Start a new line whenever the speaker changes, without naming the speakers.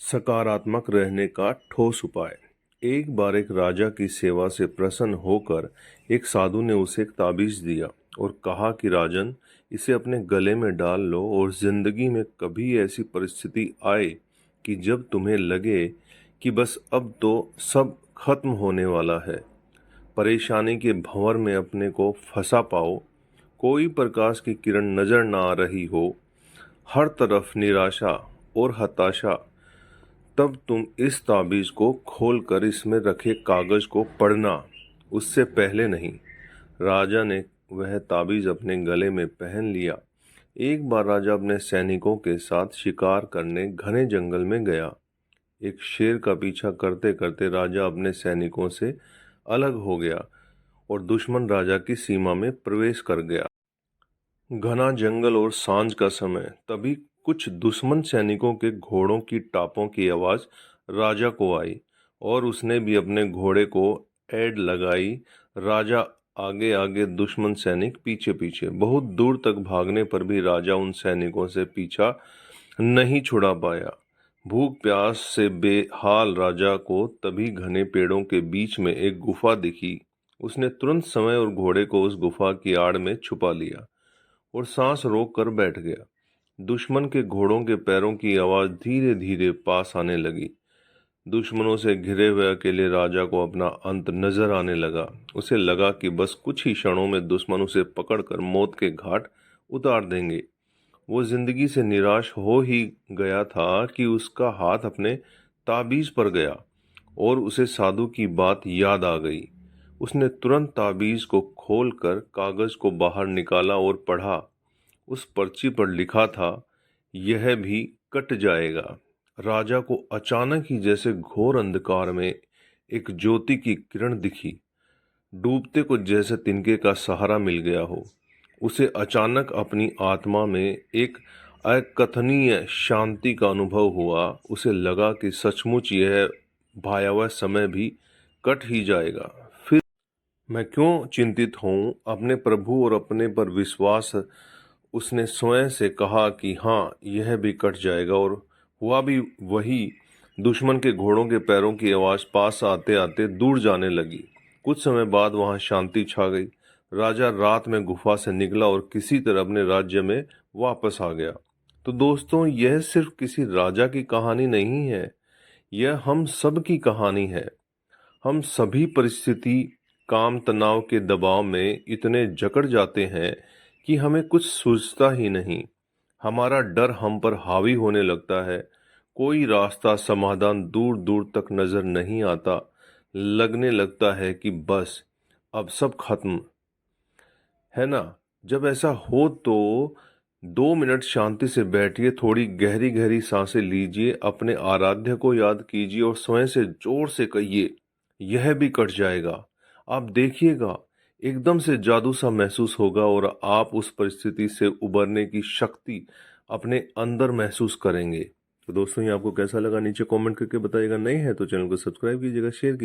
सकारात्मक रहने का ठोस उपाय। एक बार एक राजा की सेवा से प्रसन्न होकर एक साधु ने उसे एक ताबीज दिया और कहा कि राजन, इसे अपने गले में डाल लो और जिंदगी में कभी ऐसी परिस्थिति आए कि जब तुम्हें लगे कि बस अब तो सब खत्म होने वाला है, परेशानी के भंवर में अपने को फंसा पाओ, कोई प्रकाश की किरण नजर ना आ रही हो, हर तरफ निराशा और हताशा, तब तुम इस ताबीज को खोलकर इसमें रखे कागज को पढ़ना, उससे पहले नहीं। राजा ने वह ताबीज अपने गले में पहन लिया। एक बार राजा अपने सैनिकों के साथ शिकार करने घने जंगल में गया। एक शेर का पीछा करते करते राजा अपने सैनिकों से अलग हो गया और दुश्मन राजा की सीमा में प्रवेश कर गया। घना जंगल और सांझ का समय, तभी कुछ दुश्मन सैनिकों के घोड़ों की टापों की आवाज राजा को आई और उसने भी अपने घोड़े को ऐड लगाई। राजा आगे आगे, दुश्मन सैनिक पीछे पीछे। बहुत दूर तक भागने पर भी राजा उन सैनिकों से पीछा नहीं छुड़ा पाया। भूख प्यास से बेहाल राजा को तभी घने पेड़ों के बीच में एक गुफा दिखी। उसने तुरंत समय और घोड़े को उस गुफा की आड़ में छुपा लिया और सांस रोक कर बैठ गया। दुश्मन के घोड़ों के पैरों की आवाज धीरे धीरे पास आने लगी। दुश्मनों से घिरे हुए अकेले राजा को अपना अंत नजर आने लगा। उसे लगा कि बस कुछ ही क्षणों में दुश्मन उसे पकड़कर मौत के घाट उतार देंगे। वो जिंदगी से निराश हो ही गया था कि उसका हाथ अपने ताबीज पर गया और उसे साधु की बात याद आ गई। उसने तुरंत ताबीज को खोलकर कागज को बाहर निकाला और पढ़ा। उस पर्ची पर लिखा था, यह भी कट जाएगा। राजा को अचानक ही जैसे घोर अंधकार में एक ज्योति की किरण दिखी। डूबते को जैसे तिनके का सहारा मिल गया हो। उसे अचानक अपनी आत्मा में एक अकथनीय शांति का अनुभव हुआ। उसे लगा कि सचमुच यह भयावह समय भी कट ही जाएगा। फिर मैं क्यों चिंतित हूँ? अपने प्रभु और अपने पर विश्वास उसने स्वयं से कहा कि हाँ, यह भी कट जाएगा। और हुआ भी वही। दुश्मन के घोड़ों के पैरों की आवाज पास आते आते दूर जाने लगी। कुछ समय बाद वहां शांति छा गई। राजा रात में गुफा से निकला और किसी तरह अपने राज्य में वापस आ गया। तो दोस्तों, यह सिर्फ किसी राजा की कहानी नहीं है, यह हम सब की कहानी है। हम सभी परिस्थिति, काम तनाव के दबाव में इतने जकड़ जाते हैं कि हमें कुछ सूझता ही नहीं। हमारा डर हम पर हावी होने लगता है। कोई रास्ता, समाधान दूर दूर तक नजर नहीं आता। लगने लगता है कि बस अब सब खत्म है ना। जब ऐसा हो तो 2 मिनट शांति से बैठिए, थोड़ी गहरी गहरी सांसें लीजिए, अपने आराध्य को याद कीजिए और स्वयं से जोर से कहिए, यह भी कट जाएगा। आप देखिएगा, एकदम से जादू सा महसूस होगा और आप उस परिस्थिति से उबरने की शक्ति अपने अंदर महसूस करेंगे। तो दोस्तों, ये आपको कैसा लगा नीचे कमेंट करके बताइएगा। नए हैं तो चैनल को सब्सक्राइब कीजिएगा, शेयर कीजिए।